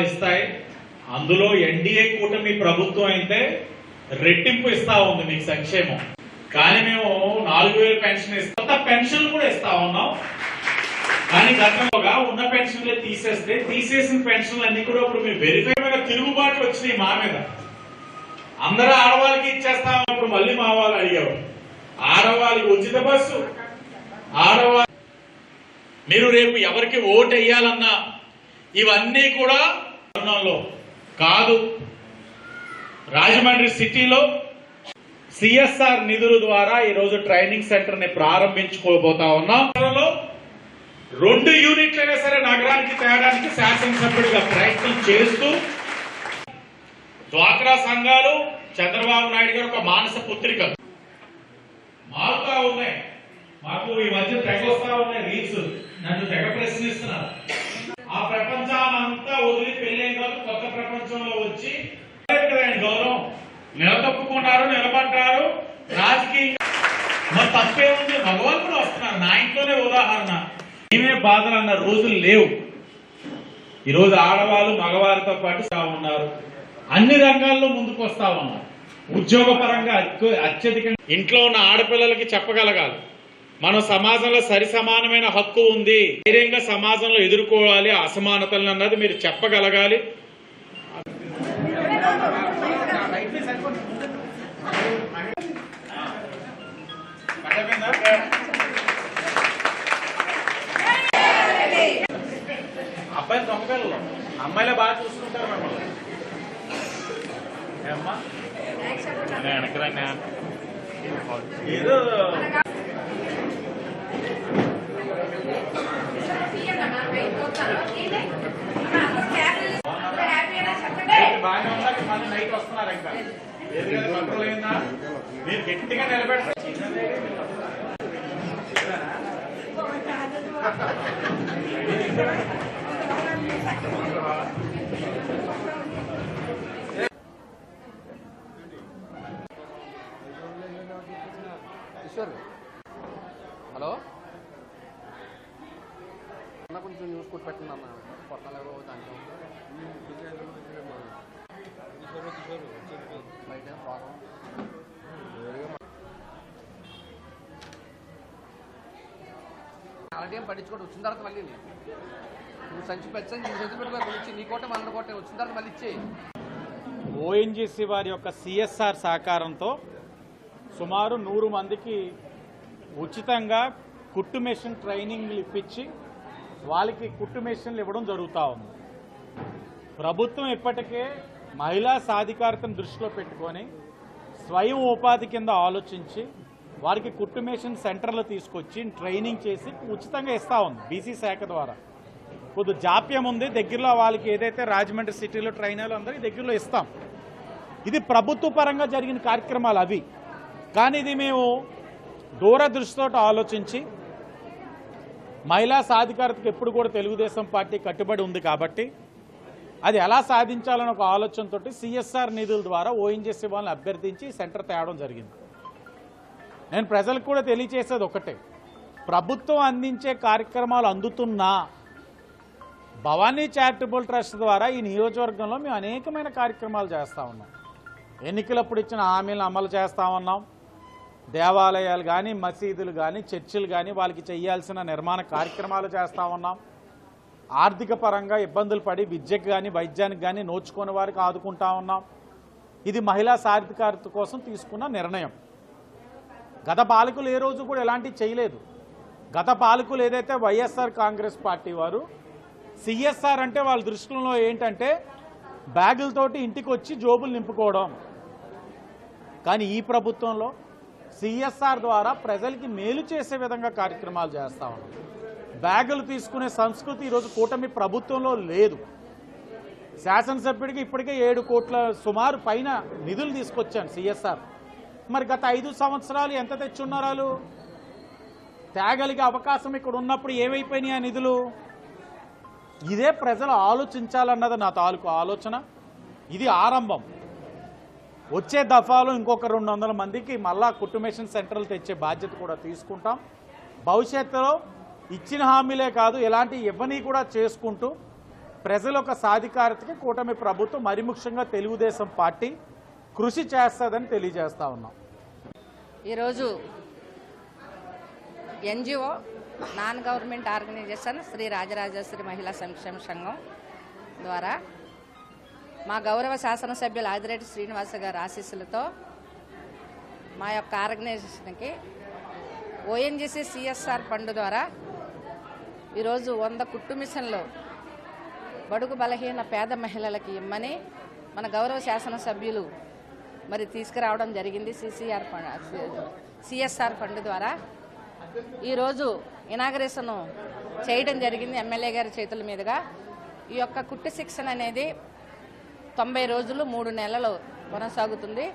ఇస్తాయి. అందులో ఎన్డీఏ కూటమి ప్రభుత్వం అయితే రెట్టింపు ఇస్తా ఉంది మీకు సంక్షేమం. కానీ మేము 4000 పెన్షన్ ఇస్తాం, కొత్త పెన్షన్ కూడా ఇస్తా ఉన్నాం. కానీ గతంలోగా ఉన్న పెన్షన్లే తీసేసిన పెన్షన్లు అన్ని కూడా ఇప్పుడు మేము వెరిఫై మీద తిరుగుబాట్లు వచ్చినాయి మా మీద. అందరూ ఆడవాళ్ళకి ఇచ్చేస్తాం, ఇప్పుడు మళ్ళీ మా వాళ్ళు అడిగారు ఆడవాళ్ళకి ఉచిత బస్సు. ఆడవాళ్ళు మీరు రేపు ఎవరికి ఓటు వేయాలన్నా ఇవన్నీ కూడా కాదు. రాజమండ్రి సిటీలో సిఎస్ఆర్ నిధుల ద్వారా ఈరోజు ట్రైనింగ్ సెంటర్ ని ప్రారంభించుకోబోతా ఉన్నాం. 2 యూనిట్లైనా సరే నగరానికి తేడానికి శాసనసభ్యుడిగా ప్రయత్నం చేస్తూ డ్వాక్రా సంఘాలు చంద్రబాబు నాయుడు గారు ఒక మానస పుత్రిక మారుతా ఉన్నాయి. మాకు ఈ మధ్య తెగ వస్తా ఉన్నాయి రీల్స్, నన్ను తెగ ప్రశ్నిస్తున్నారు. ఆ ప్రపంచానంతా వదిలి పెళ్ళేం కాదు, కొత్త ప్రపంచంలో వచ్చి గౌరవం నిలదొక్కుకుంటారు, నిలబడ్డారు. రాజకీయంగా మరి తప్పే ఉంది, భగవాన్ కూడా వస్తున్నారు. నా ఇంట్లోనే ఉదాహరణ, మేమే బాధలు అన్న రోజులు లేవు. ఈరోజు ఆడవాళ్ళు మగవారితో పాటు ఉన్నారు, అన్ని రంగాల్లో ముందుకు వస్తా ఉన్నారు. ఉద్యోగ పరంగా అత్యధికంగా ఇంట్లో ఉన్న ఆడపిల్లలకి చెప్పగలగాలి, మన సమాజంలో సరి సమానమైన హక్కు ఉంది, ధైర్యంగా సమాజంలో ఎదుర్కోవాలి అసమానతలను అన్నది మీరు చెప్పగలగాలి. అబ్బాయి దొంగలు అమ్మాయిలే బాగా చూసుకుంటారు మిమ్మల్ని. ఏమ్మా వెనకరండి ఏదో బాగానే ఉందా, మళ్ళీ నైట్ వస్తున్నారు. ఇంకా ఏది కదా కంట్రోల్ అయిందా? మీరు గట్టిగా నిలబెట్టారు. హలో అన్న, కొంచెం న్యూస్ కొట్టి పెట్టండి అన్న. కొట్టాలి దాంట్లో బయట ప్రాబ్లం అలాంటి ఏం పట్టించుకోండి. వచ్చిన తర్వాత మళ్ళీ నువ్వు సంచి పెంచని నీ సంచి పెట్టుకో, ఇచ్చి నీ కోట మన కోట వచ్చిన తర్వాత మళ్ళీ ఇచ్చేయి. ఓఎన్జీసీ వారి యొక్క సిఎస్ఆర్ సహకారంతో సుమారు 100 మందికి ఉచితంగా కుట్టు మెషిన్ ట్రైనింగ్లు ఇప్పించి వాళ్ళకి కుట్టు మెషిన్లు ఇవ్వడం జరుగుతూ ఉంది. ప్రభుత్వం ఇప్పటికే మహిళా సాధికారతను దృష్టిలో పెట్టుకొని స్వయం ఉపాధి కింద ఆలోచించి వారికి కుట్టు మెషిన్ సెంటర్లు తీసుకొచ్చి ట్రైనింగ్ చేసి ఉచితంగా ఇస్తూ ఉంది బీసీ శాఖ ద్వారా. కొద్ది జాప్యం ఉంది, దగ్గరలో వాళ్ళకి ఏదైతే రాజమండ్రి సిటీలో ట్రైనర్లు అందరికీ దగ్గరలో ఇస్తాం. ఇది ప్రభుత్వ పరంగా జరిగిన కార్యక్రమాలు అవి. కానీ ఇది మేము దూరదృష్టితో ఆలోచించి మహిళా సాధికారతకు ఎప్పుడు కూడా తెలుగుదేశం పార్టీ కట్టుబడి ఉంది కాబట్టి అది ఎలా సాధించాలని ఒక ఆలోచనతో సిఎస్ఆర్ నిధుల ద్వారా ఓఎన్జీసీ వాళ్ళని అభ్యర్థించి సెంటర్ తేవడం జరిగింది. నేను ప్రజలకు కూడా తెలియజేసేది ఒకటే, ప్రభుత్వం అందించే కార్యక్రమాలు అందుతున్నా భవానీ చారిటబుల్ ట్రస్ట్ ద్వారా ఈ నియోజకవర్గంలో మేము అనేకమైన కార్యక్రమాలు చేస్తూ ఉన్నాం. ఎన్నికలప్పుడు ఇచ్చిన హామీలను అమలు చేస్తూ ఉన్నాం. దేవాలయాలు కానీ, మసీదులు కానీ, చర్చిలు కానీ వాళ్ళకి చేయాల్సిన నిర్మాణ కార్యక్రమాలు చేస్తూ ఉన్నాం. ఆర్థిక పరంగా ఇబ్బందులు పడి విద్యకు కానీ, వైద్యానికి కానీ నోచుకునే వారికి ఆదుకుంటా ఉన్నాం. ఇది మహిళా సాధికారత కోసం తీసుకున్న నిర్ణయం. గత పాలకులు ఏ రోజు కూడా ఎలాంటివి చేయలేదు. గత పాలకులు ఏదైతే వైఎస్ఆర్ కాంగ్రెస్ పార్టీ వారు సిఎస్ఆర్ అంటే వాళ్ళ దృష్టిలో ఏంటంటే బ్యాగులతోటి ఇంటికి వచ్చి జోబులు నింపుకోవడం. కానీ ఈ ప్రభుత్వంలో సిఎస్ఆర్ ద్వారా ప్రజలకి మేలు చేసే విధంగా కార్యక్రమాలు చేస్తా ఉన్నాం. బ్యాగులు తీసుకునే సంస్కృతి ఈరోజు కూటమి ప్రభుత్వంలో లేదు. శాసనసభ్యుడికి ఇప్పటికే 7 కోట్ల సుమారు పైన నిధులు తీసుకొచ్చాను సిఎస్ఆర్. మరి గత 5 సంవత్సరాలు ఎంత తెచ్చున్నారు? తేగలిగే అవకాశం ఇక్కడ ఉన్నప్పుడు ఏమైపోయినాయి ఆ నిధులు? ఇదే ప్రజలు ఆలోచించాలన్నది నా తాలూకు ఆలోచన. ఇది ఆరంభం. వచ్చే దఫాలో ఇంకొక 200 మందికి మళ్ళా కుటుంబేషన్ సెంటర్లు తెచ్చే బాధ్యత కూడా తీసుకుంటాం. భవిష్యత్తులో ఇచ్చిన హామీలే కాదు, ఇలాంటి ఇవ్వని కూడా చేసుకుంటూ ప్రజల యొక్క సాధికారతకి కూటమి ప్రభుత్వం మరి ముఖ్యంగా తెలుగుదేశం పార్టీ కృషి చేస్తుందని తెలియజేస్తా ఉన్నాం. ఈరోజు NGO non government organisation Shri Rajarajeshwari మహిళా సంక్షేమ సంఘం ద్వారా మా గౌరవ శాసనసభ్యులు ఆదిరెడ్డి శ్రీనివాస గారి ఆశీస్సులతో మా యొక్క ఆర్గనైజేషన్కి ఓఎన్జీసీ సిఎస్ఆర్ ఫండ్ ద్వారా ఈరోజు 100 కుట్టు మిషన్లు బడుగు బలహీన పేద మహిళలకి ఇమ్మని మన గౌరవ శాసనసభ్యులు మరి తీసుకురావడం జరిగింది. సిఎస్ఆర్ ఫండ్ ద్వారా ఈరోజు ఇనాగరేషన్ చేయడం జరిగింది ఎమ్మెల్యే గారి చేతుల మీదుగా. ఈ యొక్క కుట్టు శిక్షణ అనేది 90 రోజులు 3 నెలలు కొనసాగుతుంది.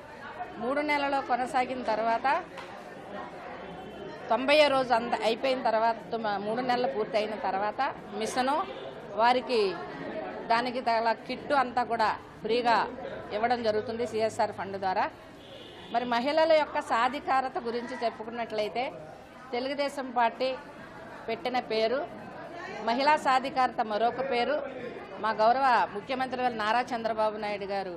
3 నెలలు కొనసాగిన తర్వాత 90వ రోజు అయిపోయిన తర్వాత 3 నెలలు పూర్తి అయిన తర్వాత మిషను వారికి దానికి తగల కిట్టు అంతా కూడా ఫ్రీగా ఇవ్వడం జరుగుతుంది సిఎస్ఆర్ ఫండ్ ద్వారా. మరి మహిళల యొక్క సాధికారత గురించి చెప్పుకున్నట్లయితే తెలుగుదేశం పార్టీ పెట్టిన పేరు మహిళా సాధికారత, మరొక పేరు మా గౌరవ ముఖ్యమంత్రి గారు నారా చంద్రబాబు నాయుడు గారు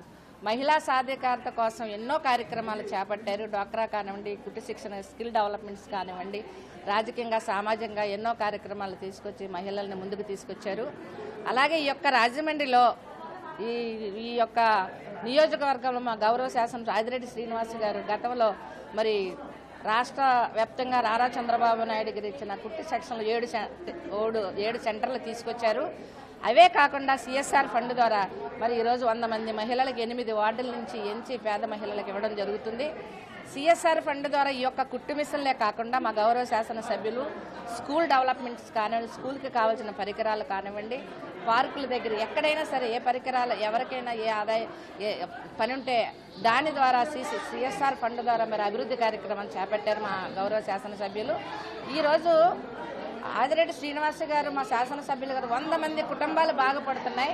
మహిళా సాధికారత కోసం ఎన్నో కార్యక్రమాలు చేపట్టారు. డ్వాక్రా కానివ్వండి, కుట్టు శిక్షణ, స్కిల్ డెవలప్మెంట్స్ కానివ్వండి, రాజకీయంగా సామాజికంగా ఎన్నో కార్యక్రమాలు తీసుకొచ్చి మహిళల్ని ముందుకు తీసుకొచ్చారు. అలాగే ఈ యొక్క రాజమండ్రిలో ఈ యొక్క నియోజకవర్గంలో మా గౌరవ శాసన ఆదిరెడ్డి శ్రీనివాస్ గారు గతంలో మరి రాష్ట్ర వ్యాప్తంగా నారా చంద్రబాబు నాయుడు గారు ఇచ్చిన కుట్టు సెక్షన్లు 7 సెంటర్లు తీసుకొచ్చారు. అవే కాకుండా సిఎస్ఆర్ ఫండ్ ద్వారా మరి ఈరోజు 100 మంది మహిళలకు 8 వార్డుల నుంచి ఎంచి పేద మహిళలకు ఇవ్వడం జరుగుతుంది. సిఎస్ఆర్ ఫండ్ ద్వారా ఈ యొక్క కుట్టు మిషన్లే కాకుండా మా గౌరవ శాసనసభ్యులు స్కూల్ డెవలప్మెంట్స్ కానివ్వండి, స్కూల్కి కావాల్సిన పరికరాలు కానివ్వండి, పార్కుల దగ్గర ఎక్కడైనా సరే ఏ పరికరాలు ఎవరికైనా ఏ పని ఉంటే దాని ద్వారా సిఎస్ఆర్ ఫండ్ ద్వారా మరి అభివృద్ధి కార్యక్రమాలు చేపట్టారు మా గౌరవ శాసనసభ్యులు. ఈరోజు ఆదిరెడ్డి శ్రీనివాస గారు మా శాసనసభ్యులు గారు 100 మంది కుటుంబాలు బాగుపడుతున్నాయి.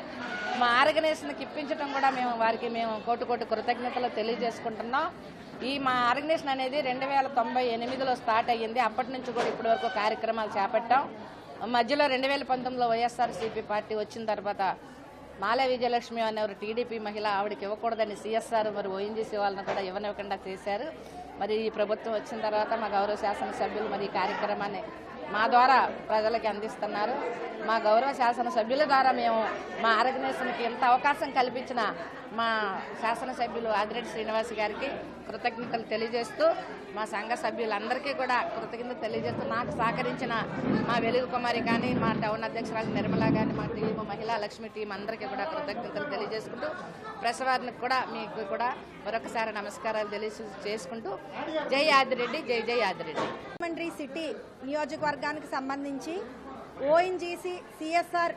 మా ఆర్గనైజేషన్కి ఇప్పించడం కూడా వారికి కోటి కృతజ్ఞతలు తెలియజేసుకుంటున్నాం. మా ఆర్గనైజేషన్ అనేది 2098లో స్టార్ట్ అయ్యింది. అప్పటి నుంచి కూడా ఇప్పటి వరకు కార్యక్రమాలు చేపట్టాం. మధ్యలో 2019లో వైఎస్ఆర్సీపీ పార్టీ వచ్చిన తర్వాత మాలే విజయలక్ష్మి అనేవారు టీడీపీ మహిళ, ఆవిడకి ఇవ్వకూడదని సిఎస్ఆర్ మరి ఓఎన్జీసీ వాళ్ళని కూడా ఇవ్వనివ్వకుండా చేశారు. మరి ఈ ప్రభుత్వం వచ్చిన తర్వాత మా గౌరవ శాసనసభ్యులు మరి ఈ కార్యక్రమాన్ని మా ద్వారా ప్రజలకి అందిస్తున్నారు. మా గౌరవ శాసనసభ్యుల ద్వారా మేము మా ఆర్గనైజేషన్కి ఎంత అవకాశం కల్పించిన మా శాసనసభ్యులు ఆదిరెడ్డి శ్రీనివాస్ గారికి కృతజ్ఞతలు తెలియజేస్తూ, మా సంఘ సభ్యులందరికీ కూడా కృతజ్ఞతలు తెలియజేస్తూ, నాకు సహకరించిన మా వెలుగు కుమారి కానీ, మా టౌన్ అధ్యక్షురాలు నిర్మల కానీ, మా టీం మహిళా లక్ష్మి టీం అందరికీ కూడా కృతజ్ఞతలు తెలియజేసుకుంటూ, ప్రెస్ వారికి కూడా మీకు కూడా మరొకసారి నమస్కారాలు తెలియజేసుకుంటూ జై ఆదిరెడ్డి, జై జై ఆదిరెడ్డి. రాజమండ్రి సిటీ నియోజకవర్గానికి సంబంధించి ఓఎన్జీసీ సిఎస్ఆర్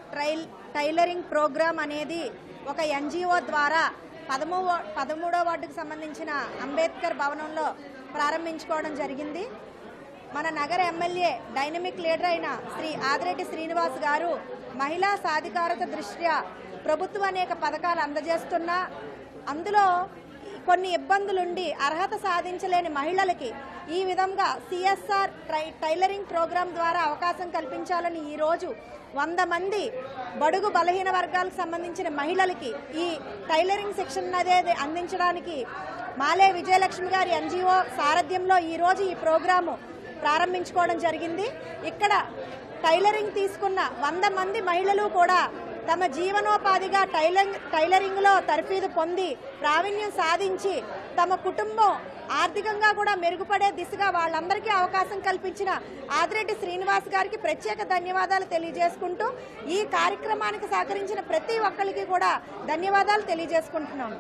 టైలరింగ్ ప్రోగ్రాం అనేది ఒక ఎన్జిఓ ద్వారా 13వ వార్డుకు సంబంధించిన అంబేద్కర్ భవనంలో ప్రారంభించుకోవడం జరిగింది. మన నగర ఎమ్మెల్యే డైనమిక్ లీడర్ అయిన శ్రీ ఆదిరెడ్డి శ్రీనివాస్ గారు మహిళా సాధికారత దృష్ట్యా ప్రభుత్వం అనేక పథకాలు అందజేస్తున్నా అందులో కొన్ని ఇబ్బందులుండి అర్హత సాధించలేని మహిళలకి ఈ విధంగా సిఎస్ఆర్ టైలరింగ్ ప్రోగ్రాం ద్వారా అవకాశం కల్పించాలని ఈరోజు 100 మంది బడుగు బలహీన వర్గాలకు సంబంధించిన మహిళలకి ఈ టైలరింగ్ శిక్షణ అనేది అందించడానికి మాలే విజయలక్ష్మి గారి ఎన్జిఓ సారథ్యంలో ఈరోజు ఈ ప్రోగ్రాము ప్రారంభించుకోవడం జరిగింది. ఇక్కడ టైలరింగ్ తీసుకున్న 100 మంది మహిళలు కూడా తమ జీవనోపాధిగా టైలరింగ్లో తర్ఫీదు పొంది ప్రావీణ్యం సాధించి తమ కుటుంబం ఆర్థికంగా కూడా మెరుగుపడే దిశగా వాళ్ళందరికీ అవకాశం కల్పించిన ఆదిరెడ్డి శ్రీనివాస్ గారికి ప్రత్యేక ధన్యవాదాలు తెలియజేసుకుంటూ ఈ కార్యక్రమానికి సహకరించిన ప్రతి ఒక్కరికి కూడా ధన్యవాదాలు తెలియజేసుకుంటున్నాము.